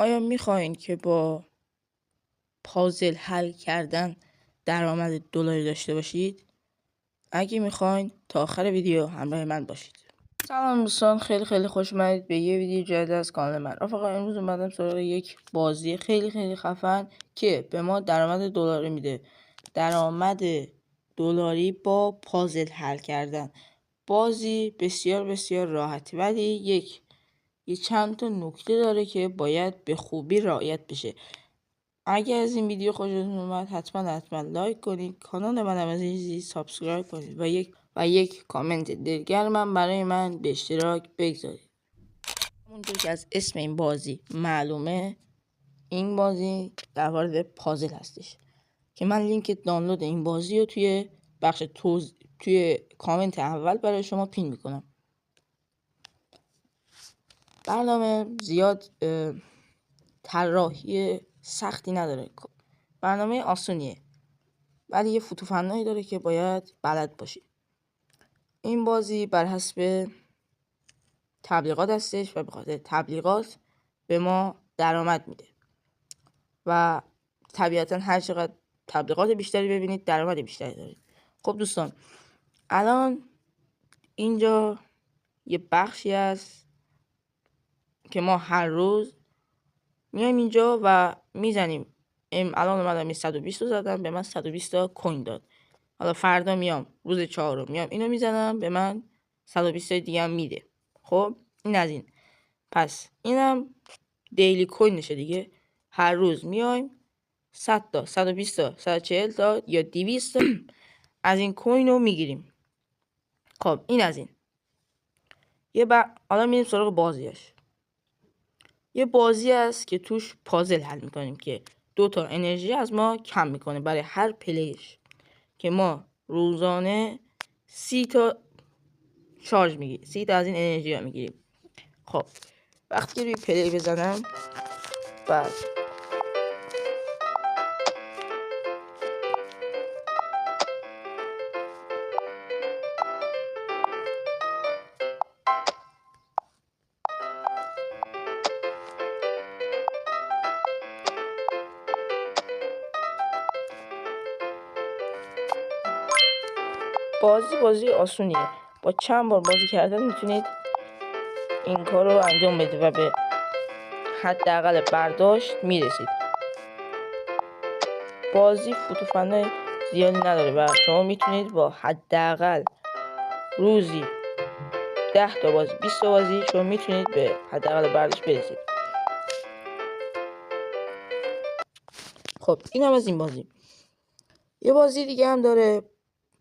آیا میخواین که با پازل حل کردن درآمد دلاری داشته باشید؟ اگه میخواین تا آخر ویدیو همراه من باشید. سلام دوستان، خیلی خوش اومدید به یه ویدیو جدید از کانال من. رفقا امروز اومدم سراغ یک بازی خیلی خفن که به ما درآمد دلاری میده. درآمد دلاری با پازل حل کردن. بازی بسیار راحتی، ولی یه چند تا نکته داره که باید به خوبی رعایت بشه. اگه از این ویدیو خوشتون اومد حتما لایک کنید، کانال من از این سابسکرایب کنید و یک کامنت دلگرمم برای من به اشتراک بگذارید. همونطور که از اسم این بازی معلومه، این بازی در مورد پازل هستش که من لینک دانلود این بازی رو توی بخش توی کامنت اول برای شما پین میکنم. برنامه زیاد طراحی سختی نداره، برنامه آسونیه، ولی یه فوتوفنایی داره که باید بلد باشی. این بازی بر حسب تبلیغات هستش و به خاطر تبلیغات به ما درآمد میده و طبیعتا هر چقدر تبلیغات بیشتری ببینید درآمد بیشتری دارید. خب دوستان، الان اینجا یه بخشی هست که ما هر روز میایم اینجا و میزنیم. الان اومدم 120 رو زدم، به من 120 تا کوین داد. حالا فردا میام روز 4 میام اینو میزنم، به من 120 دیگه هم میده. خب این از این. پس اینم دیلی کوین نشه دیگه. هر روز میایم 100 تا 120 تا 140 تا یا 200 تا از این کوین رو میگیریم. خب این از این. حالا میریم سراغ بازیش. یه بازی است که توش پازل حل میکنیم که 2 تا انرژی از ما کم میکنه برای هر پلیش، که ما روزانه 30 تا شارژ میگیریم، 30 تا از این انرژی ها میگیریم. خب وقتی که روی پلی بزنم بعد بازی آسونیه، با چند بار بازی کردن میتونید این کار رو انجام بدید و به حداقل برداشت میرسید. بازی فوتوفنای زیادی نداره و شما میتونید با حداقل روزی 10 تا بازی 20 تا بازی شما میتونید به حداقل برداشت برسید. خب این هم از این بازی. یه بازی دیگه هم داره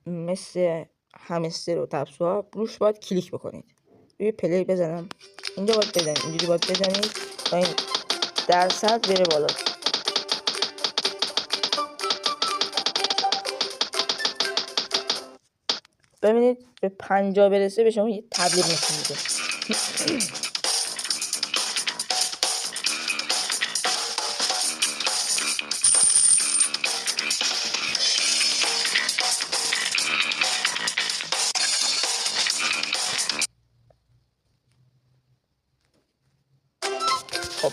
مثل همستر و تبسوها، روش باید کلیک بکنید. روی پلی بزنم، اینجا باید بزنید، اینجوری باید بزنید تا این درصد بره بالا. ببینید به 50 برسه به شما یه تبلیغ نشون میده. خب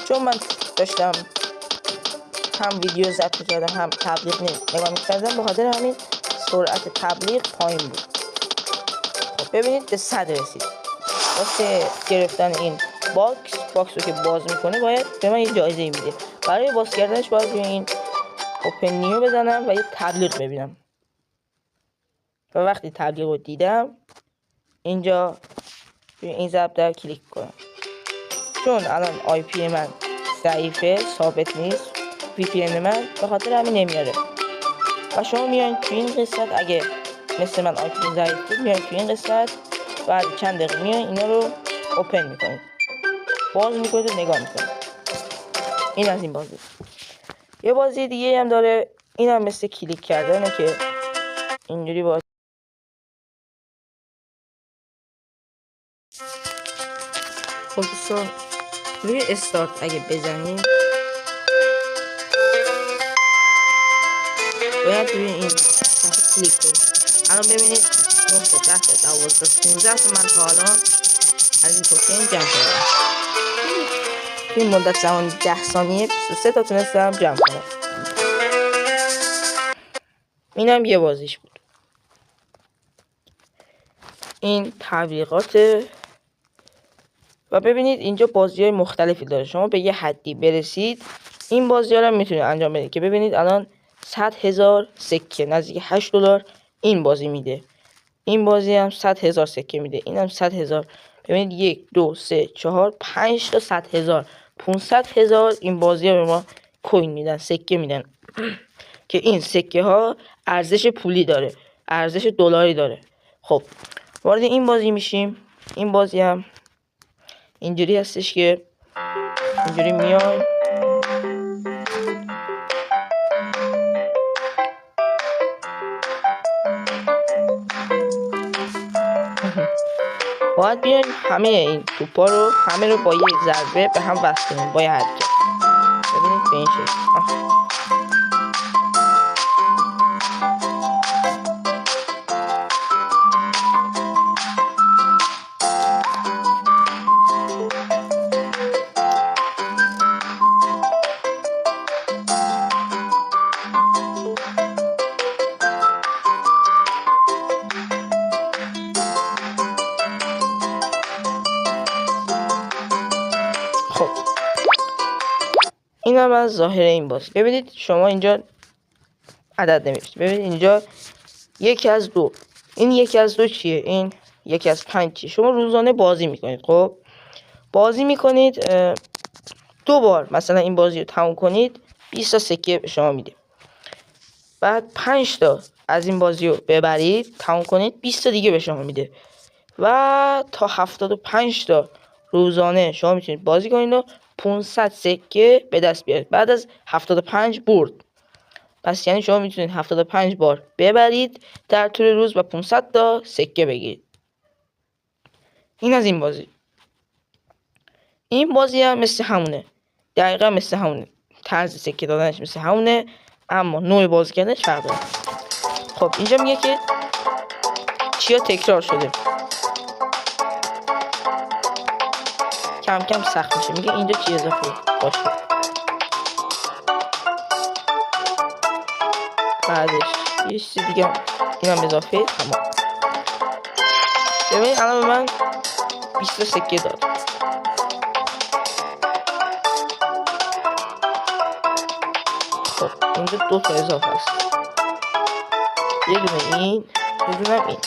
چون من داشتم هم ویدیو ضبط می‌کردم هم تبلیغ نگاه می‌کردم، به خاطر همین سرعت تبلیغ پایین بود. خب ببینید به 100 رسید. واسه گرفتن این باکس رو که باز میکنه باید به من یه جایزه میده. برای باز کردنش باید روی این اوپن نیو بزنم و یه تبلیغ ببینم. و وقتی تبلیغ رو دیدم اینجا روی این ضرب در کلیک کنم. چون الان آی پی من ضعیفه، ثابت نیست وی پی ان من، به خاطر همین نمیاره. و شما میایین توی این قسمت، اگه مثل من آی پی ضعیف بود میایین توی این قسمت، بعد چند دقیقه میایین اینا رو اوپن میکنید، باز میکنید و نگاه میکنید. این از این بازی. یه بازی دیگه هم داره، این هم مثل کلیک کردنه که اینجوری باید. خب دوستان، روی استارت اگه بزنیم باید روی این صفحه کلیک کنیم. الان ببینید 9 تا 10 تا 12 تا 15 تا من تا الان از این توکن جمع کردم. توی مدت زمان 10 ثانیه 23 تا تونستم جمع کنم. اینم یه بازیش بود. این تبلیغات. و ببینید اینجا بازی های مختلفی داره. شما به یه حدی برسید این بازی ها رو میتونید انجام بدید که ببینید الان 100,000 سکه نزدیک $8 این بازی میده. این بازی هم 100,000 سکه میده. این هم 100,000. ببینید 1 2 3 4 5 تا 100,000 500,000 این بازی ها به ما کوین میدن، سکه میدن که این سکه ها ارزش پولی داره، ارزش دلاری داره. خب وارد این بازی میشیم. این بازی هم اینجوری هستش که اینجوری میایم باید بیایم همه این توپا رو همه رو با یه ضربه به هم وصل کنیم با یه حرکت. ببینید به این شکل. خب این هم از ظاهر این بازی. ببینید شما اینجا عدد نمیشید. ببینید اینجا 1 از 2. این 1 از 2 چیه؟ این 1 از 5 چیه؟ شما روزانه بازی میکنید. خب بازی میکنید 2 بار مثلا این بازی رو تموم کنید 20 تا سکه به شما میده. بعد 5 تا از این بازی رو ببرید تموم کنید 20 تا دیگه به شما میده. و تا 75 تا روزانه شما میتونید بازی کنید و 500 سکه به دست بیارید بعد از 75 برد. پس یعنی شما میتونید 75 بار ببرید در طول روز و 500 تا سکه بگیرید. این از این بازی. این بازی هم مثل همونه، دقیقا مثل همونه، طرز سکه دادنش مثل همونه، اما نوع بازی کردنش فرق داره. خب اینجا میگه که چیا تکرار شده. کم کم سخت میشه. میگه اینجا چی اضافه باشه. بعدش یه چیز دیگه اینم اضافه. تمام. ببین الان به من 20 سکه داد. خب اینجا 2 تا اضافه است. یه دونه این، یه دونه این.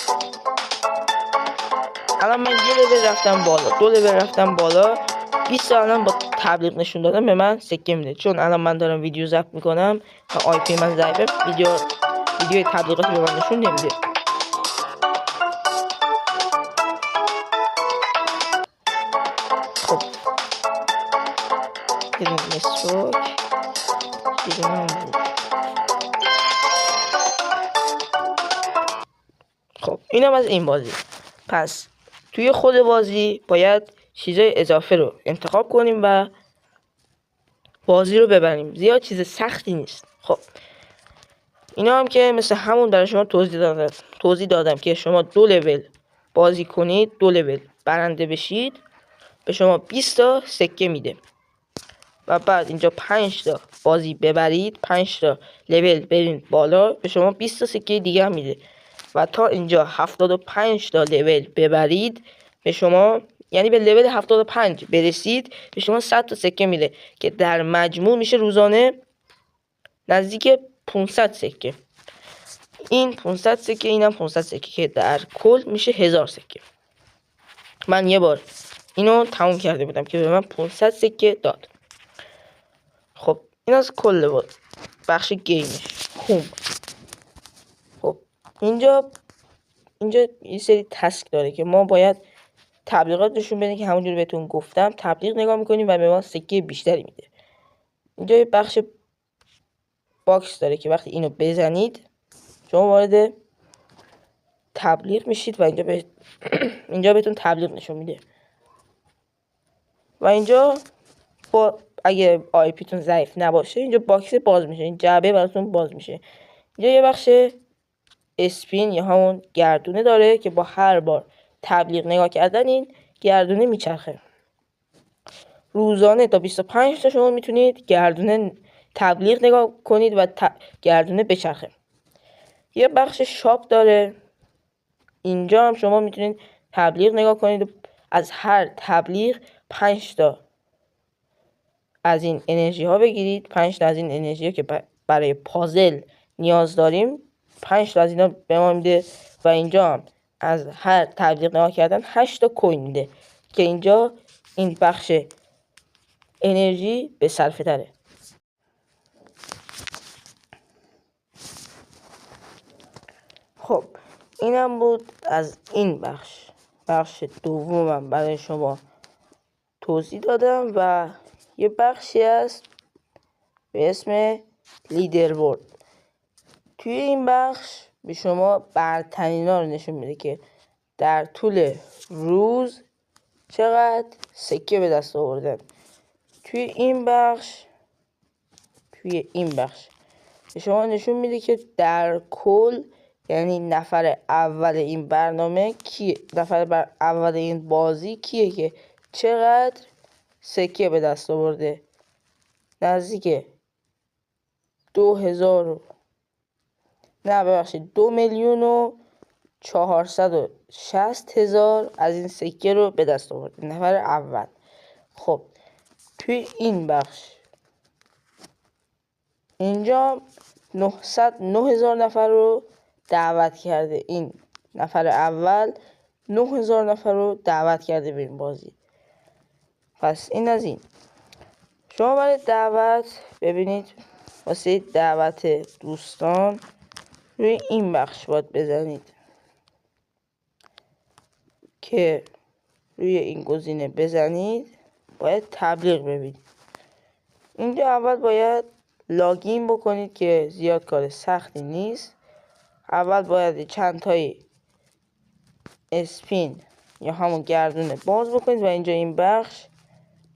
الان من یه لول رفتم بالا، 2 لول رفتم بالا. 20 تا الان با تبلیغ نشون دادم به من سکه میده. چون الان من دارم ویدیو ضبط میکنم و آی پی من ضعیفه، ویدیو تبلیغاتی به من نشون نمیده. خب یه دونه مسواک، یه دونه هم. خب اینم از این بازی. پس توی خود بازی باید چیزای اضافه رو انتخاب کنیم و بازی رو ببریم. زیاد چیز سختی نیست. خب اینا هم که مثل همون برای شما توضیح دادم که شما 2 لول بازی کنید، 2 لول برنده بشید به شما 20 تا سکه میده. و بعد اینجا 5 تا بازی ببرید، 5 تا لول برین بالا به شما 20 تا سکه دیگه هم میده. و تا اینجا 75 تا لول ببرید به شما، یعنی به لول 75 برسید به شما 100 تا سکه میده که در مجموع میشه روزانه نزدیک 500 سکه. این 500 سکه، اینم 500 سکه که در کل میشه 1000 سکه. من یه بار اینو تموم کرده بودم که به من 500 سکه داد. خب این از کل بخش گیمش. خب اینجا یه سری تسک داره که ما باید تبلیغات نشون بده که همونجوری بهتون گفتم تبلیغ نگاه میکنیم و به ما سکه بیشتری میده. اینجا یه بخش باکس داره که وقتی اینو بزنید شما وارد تبلیغ میشید و اینجا بهتون تبلیغ نشون میده. و اینجا اگه آی پیتون ضعیف نباشه اینجا باکس باز میشه، این جعبه براتون باز میشه. اینجا یه بخش اسپین یا همون گردونه داره که با هر بار تبلیغ نگاه کردن این گردونه میچرخه. روزانه تا 25 تا شما میتونید گردونه تبلیغ نگاه کنید و گردونه بچرخه. یه بخش شاپ داره، اینجا هم شما میتونید تبلیغ نگاه کنید و از هر تبلیغ 5 تا از این انرژی ها بگیرید. 5 تا از این انرژی ها که برای پازل نیاز داریم 5 تا از اینا به ما میده و اینجا هم از هر تبلیغ نگاه کردن 8 تا کوین میده که اینجا این بخش انرژی به صرفه تره. خب اینم بود از این بخش دومم برای شما توضیح دادم و یه بخشی هست به اسم لیدربورد. توی این بخش به شما برترین‌ها رو نشون میده که در طول روز چقدر سکه به دست آوردن. توی این بخش به شما نشون میده که در کل، یعنی نفر اول این برنامه کیه، نفر اول این بازی کیه که چقدر سکه به دست آورده. نزدیک 2,460,000 از این سکه رو به دست آورده نفر اول. خب توی این بخش اینجا 909,000 نفر رو دعوت کرده. این نفر اول 9,000 نفر رو دعوت کرده به این بازی. پس این از این. شما برای دعوت ببینید، واسه دعوت دوستان روی این بخش باید بزنید که روی این گزینه بزنید، باید تبلیغ ببینید. اینجا اول باید لاگین بکنید که زیاد کار سختی نیست. اول باید چند تایی اسپین یا همون گردونه باز بکنید و اینجا این بخش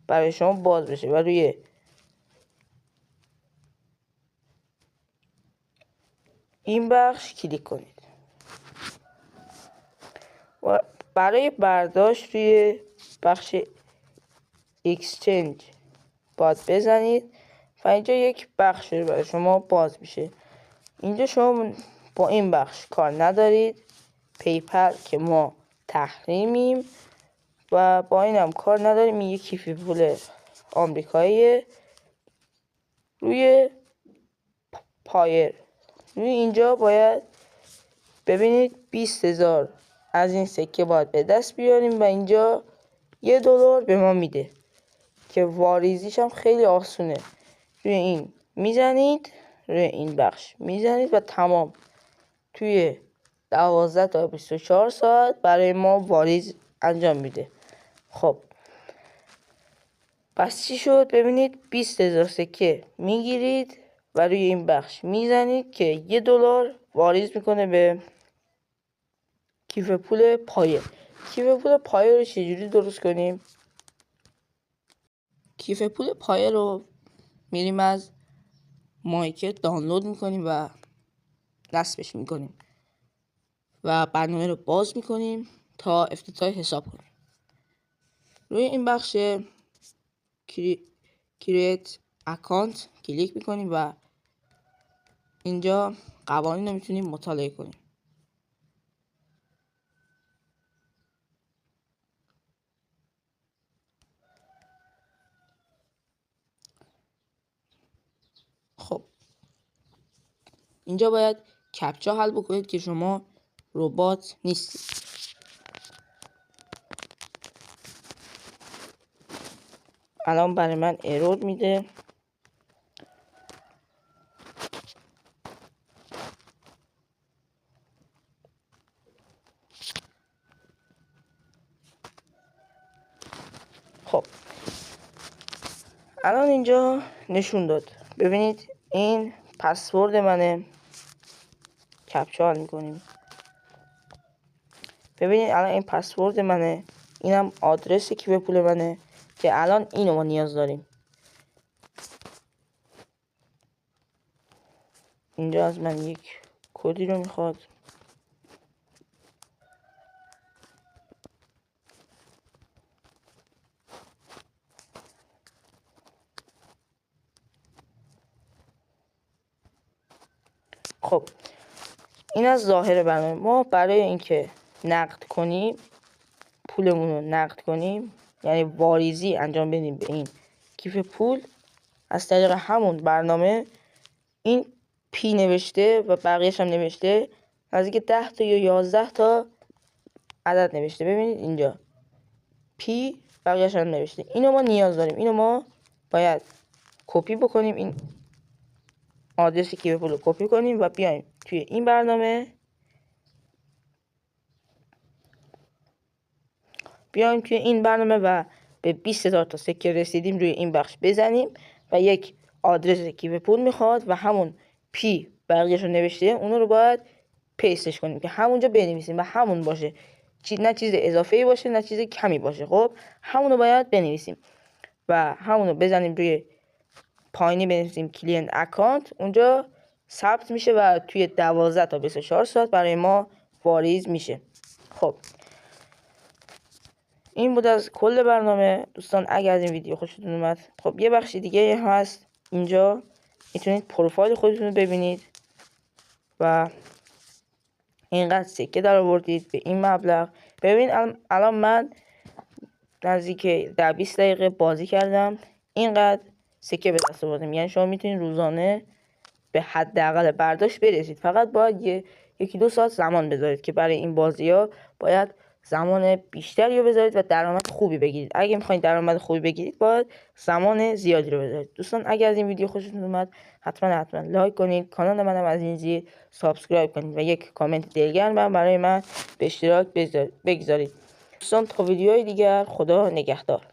برای شما باز بشه و روی این بخش کلیک کنید و برای برداشت روی بخش اکسچنج باید بزنید و اینجا یک بخش برای شما باز میشه. اینجا شما با این بخش کار ندارید، پیپل که ما تحریمیم و با این هم کار نداریم. این یک کیف پول آمریکاییه. روی پایر روی اینجا باید ببینید 20,000 از این سکه باید به دست بیاریم و اینجا $1 به ما میده که واریزیش هم خیلی آسونه. روی این میزنید، روی این بخش میزنید و تمام. توی 12 تا 24 ساعت برای ما واریز انجام میده. خب پس چی شد؟ ببینید 20,000 سکه میگیرید و روی این بخش میزنید که $1 واریز میکنه به کیف پول پایه. کیف پول پایه رو چجوری درست کنیم؟ کیف پول پایه رو میریم از مایکت دانلود میکنیم و نصبش میکنیم و برنامه رو باز میکنیم تا افتتاح حساب کنیم. روی این بخش کریت اکانت کلیک میکنیم و اینجا قوانین رو میتونیم مطالعه کنیم. خب اینجا باید کپچا حل بکنید که شما ربات نیستید. الان برای من ایرور میده. خب الان اینجا نشون داد. ببینید این پسورد منه. کپچا حل میکنیم. ببینید الان این پسورد منه، اینم آدرس کیف پول منه که الان اینو ما نیاز داریم. اینجا از من یک کدی رو میخواد. خب این از ظاهر برنامه. ما برای اینکه نقد کنیم، پولمون رو نقد کنیم، یعنی واریزی انجام بدیم به این کیف پول، از طریق همون برنامه این پی نوشته و بقیهش هم نوشته، نزدیک 10 تا یا 11 تا عدد نوشته. ببینید اینجا پی بقیهش هم نوشته. اینو ما نیاز داریم، اینو ما باید کپی بکنیم، این آدرس کیف پول رو کپی کنیم و بیایم توی این برنامه، و به 20,000 تا سکه رسیدیم روی این بخش بزنیم و یک آدرس کیف پول میخواد و همون پی بقیه‌اش رو نوشته، اونو رو باید پیستش کنیم که همونجا بنویسیم و همون باشه، نه چیز اضافه‌ای باشه نه چیز کمی باشه. خب همونو باید بنویسیم و همونو بزنیم روی پایینی، بنویسیم کلین اکانت، اونجا ثبت میشه و توی 12 تا 24 ساعت برای ما واریز میشه. خب این بود از کل برنامه. دوستان اگر از این ویدیو خوشتون اومد، خب یه بخش دیگه هست اینجا، میتونید پروفایل خودتون رو ببینید و اینقدر سکه در آوردید به این مبلغ. ببین الان من نزدیک 20 دقیقه بازی کردم، اینقدر سکه به دست آوردم. یعنی شما میتونید روزانه به حداقل برداشت برسید، فقط باید 1-2 ساعت زمان بذارید که برای این بازی ها باید زمان بیشتری رو بذارید و درآمد خوبی بگیرید. اگه میخواین درآمد خوبی بگیرید باید زمان زیادی رو بذارید. دوستان اگر از این ویدیو خوشتون اومد حتما لایک کنید، کانال منم از این زیر سابسکرایب کنید و یک کامنت دلگرم برای من به اشتراک بگذارید. دوستان تا ویدیوهای دیگر، خدا نگهدار.